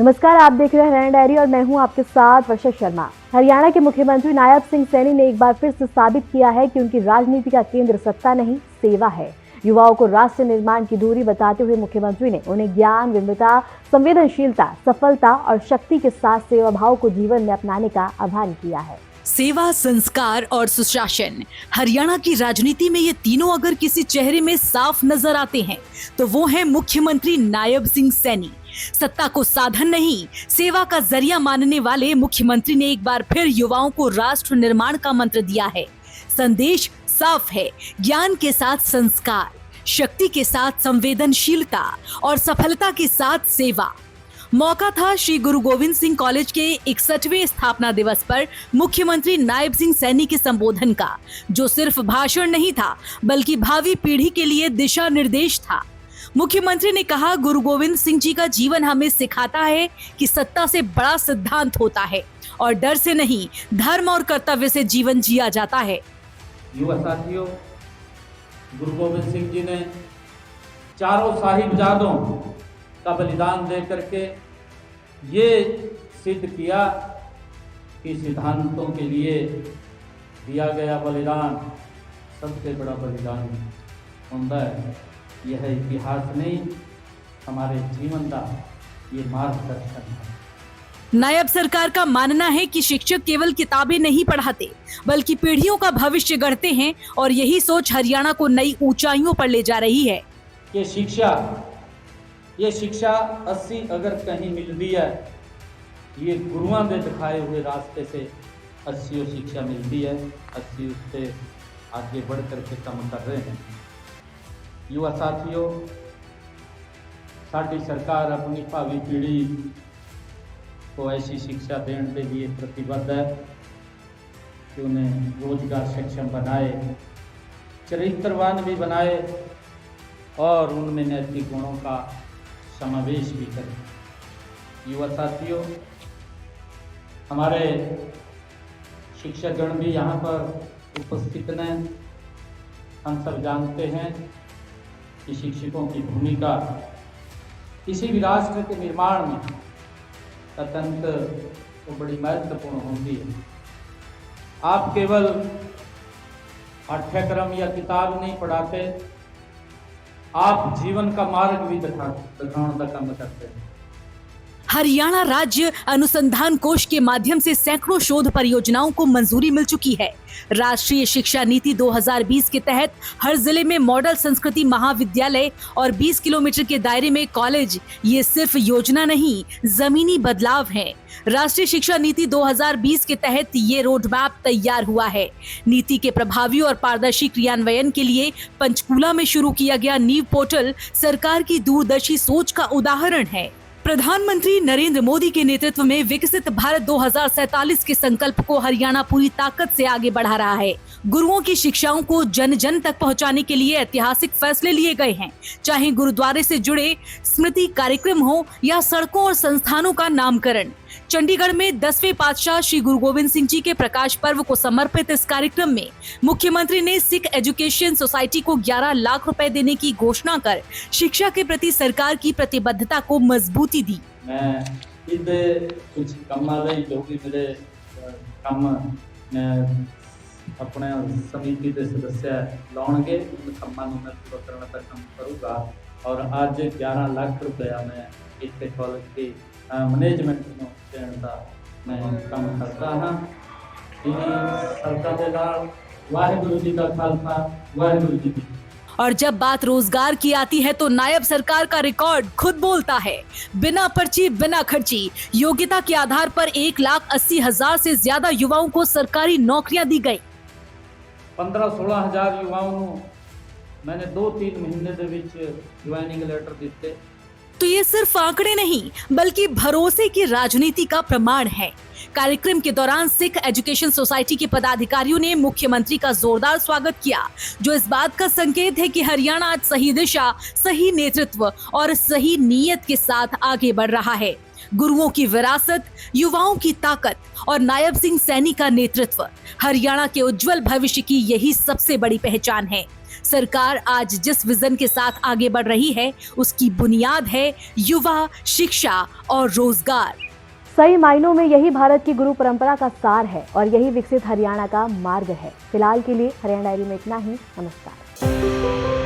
नमस्कार, आप देख रहे हैं हरियाणा डायरी और मैं हूं आपके साथ वर्षा शर्मा। हरियाणा के मुख्यमंत्री नायब सिंह सैनी ने एक बार फिर से साबित किया है कि उनकी राजनीति का केंद्र सत्ता नहीं, सेवा है। युवाओं को राष्ट्र निर्माण की धुरी बताते हुए मुख्यमंत्री ने उन्हें ज्ञान, विनम्रता, संवेदनशीलता, सफलता और शक्ति के साथ सेवा भाव को जीवन में अपनाने का आह्वान किया है। सेवा, संस्कार और सुशासन, हरियाणा की राजनीति में ये तीनों अगर किसी चेहरे में साफ नजर आते हैं तो वो है मुख्यमंत्री नायब सिंह सैनी। सत्ता को साधन नहीं, सेवा का जरिया मानने वाले मुख्यमंत्री ने एक बार फिर युवाओं को राष्ट्र निर्माण का मंत्र दिया है। संदेश साफ है, ज्ञान के साथ संस्कार, शक्ति के साथ संवेदनशीलता और सफलता के साथ सेवा। मौका था श्री गुरु गोविंद सिंह कॉलेज के 61वें स्थापना दिवस पर मुख्यमंत्री नायब सिंह सैनी के संबोधन का, जो सिर्फ भाषण नहीं था बल्कि भावी पीढ़ी के लिए दिशा निर्देश था। मुख्यमंत्री ने कहा, गुरु गोविंद सिंह जी का जीवन हमें सिखाता है कि सत्ता से बड़ा सिद्धांत होता है और डर से नहीं, धर्म और कर्तव्य से जीवन जिया जाता है। युवा साथियों, गुरु गोविंद सिंह जी ने चारों साहिबजादों का बलिदान दे करके ये सिद्ध किया कि सिद्धांतों के लिए दिया गया बलिदान सबसे बड़ा बलिदान होता है। यह इतिहास नहीं, हमारे जीवन का ये मार्गदर्शन है। नायब सरकार का मानना है कि शिक्षक केवल किताबें नहीं पढ़ाते बल्कि पीढ़ियों का भविष्य गढ़ते हैं और यही सोच हरियाणा को नई ऊंचाइयों पर ले जा रही है। ये शिक्षा 80 अगर कहीं मिलती है, ये गुरुओं ने दिखाए हुए रास्ते से 80 शिक्षा मिलती है। 80 उससे आगे बढ़ करके काम कर रहे हैं। युवा साथियों, साडी सरकार अपनी भावी पीढ़ी को ऐसी शिक्षा देने के लिए प्रतिबद्ध है कि उन्हें रोजगार सक्षम बनाए, चरित्रवान भी बनाए और उनमें नैतिक गुणों का समावेश भी करें। युवा साथियों, हमारे शिक्षकगण भी यहाँ पर उपस्थित हैं। हम सब जानते हैं कि शिक्षकों की भूमिका किसी भी राष्ट्र के निर्माण में अत्यंत तो बड़ी महत्वपूर्ण होती है। आप केवल पाठ्यक्रम या किताब नहीं पढ़ाते, आप जीवन का मार्ग भी दिखाने का काम करते हैं। हरियाणा राज्य अनुसंधान कोष के माध्यम से सैकड़ों शोध परियोजनाओं को मंजूरी मिल चुकी है। राष्ट्रीय शिक्षा नीति 2020 के तहत हर जिले में मॉडल संस्कृति महाविद्यालय और 20 किलोमीटर के दायरे में कॉलेज, ये सिर्फ योजना नहीं, जमीनी बदलाव है। राष्ट्रीय शिक्षा नीति 2020 के तहत ये रोड मैप तैयार हुआ है। नीति के प्रभावी और पारदर्शी क्रियान्वयन के लिए पंचकूला में शुरू किया गया नीव पोर्टल सरकार की दूरदर्शी सोच का उदाहरण है। प्रधानमंत्री नरेंद्र मोदी के नेतृत्व में विकसित भारत 2047 के संकल्प को हरियाणा पूरी ताकत से आगे बढ़ा रहा है। गुरुओं की शिक्षाओं को जन जन तक पहुंचाने के लिए ऐतिहासिक फैसले लिए गए हैं, चाहे गुरुद्वारे से जुड़े स्मृति कार्यक्रम हो या सड़कों और संस्थानों का नामकरण। चंडीगढ़ में 10वें पातशाह श्री गुरु गोविंद सिंह जी के प्रकाश पर्व को समर्पित इस कार्यक्रम में मुख्यमंत्री ने सिख एजुकेशन सोसाइटी को 11 लाख रुपए देने की घोषणा कर शिक्षा के प्रति सरकार की प्रतिबद्धता को मजबूती दी। मैं कुछ जो भी मेरे काम मैं अपने समिति के सदस्य लाउणगे उन कामों में पूरा करने का काम करूँगा और आज 11 लाख रुपया मैं इस कॉलेज की मैनेजमेंट में देने का मैं काम करता हाँ। सरकार के नाल वाहिगुरु जी का खालसा, वाहिगुरु जी की। और जब बात रोजगार की आती है तो नायब सरकार का रिकॉर्ड खुद बोलता है। बिना पर्ची, बिना खर्ची, योग्यता के आधार पर 1,80,000 से ज्यादा युवाओं को सरकारी नौकरियां दी गई। 15-16 हज़ार युवाओं को मैंने 2-3 महीने के विच ज्वाइनिंग लेटर दिते। तो ये सिर्फ आंकड़े नहीं बल्कि भरोसे की राजनीति का प्रमाण है। कार्यक्रम के दौरान सिख एजुकेशन सोसाइटी के पदाधिकारियों ने मुख्यमंत्री का जोरदार स्वागत किया, जो इस बात का संकेत है कि हरियाणा आज सही दिशा, सही नेतृत्व और सही नीयत के साथ आगे बढ़ रहा है। गुरुओं की विरासत, युवाओं की ताकत और नायब सिंह सैनी का नेतृत्व हरियाणा के उज्जवल भविष्य की यही सबसे बड़ी पहचान है। सरकार आज जिस विजन के साथ आगे बढ़ रही है उसकी बुनियाद है युवा, शिक्षा और रोजगार। सही मायनों में यही भारत की गुरु परंपरा का सार है और यही विकसित हरियाणा का मार्ग है। फिलहाल के लिए हरियाणा डायरी में इतना ही। नमस्कार।